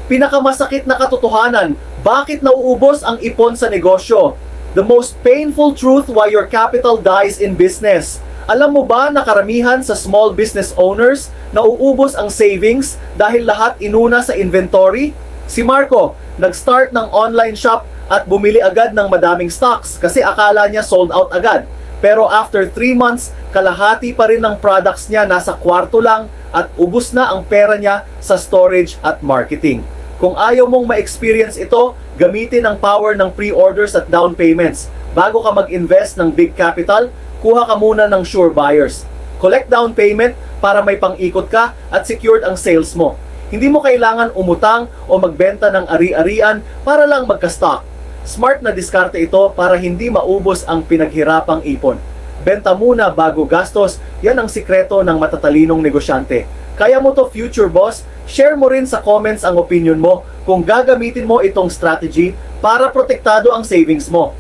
Pinakamasakit na katotohanan, bakit nauubos ang ipon sa negosyo? The most painful truth why your capital dies in business. Alam mo ba na karamihan sa small business owners, nauubos ang savings dahil lahat inuna sa inventory? Si Marco, nag-start ng online shop at bumili agad ng madaming stocks kasi akala niya sold out agad. Pero after 3 months, kalahati pa rin ng products niya nasa kwarto lang at ubos na ang pera niya sa storage at marketing. Kung ayaw mong ma-experience ito, gamitin ang power ng pre-orders at down payments. Bago ka mag-invest ng big capital, kuha ka muna ng sure buyers. Collect down payment para may pang-ikot ka at secured ang sales mo. Hindi mo kailangan umutang o magbenta ng ari-arian para lang magka-stock. Smart na diskarte ito para hindi maubos ang pinaghirapang ipon. Benta muna bago gastos, yan ang sikreto ng matatalinong negosyante. Kaya mo to, future boss? Share mo rin sa comments ang opinion mo kung gagamitin mo itong strategy para protektado ang savings mo.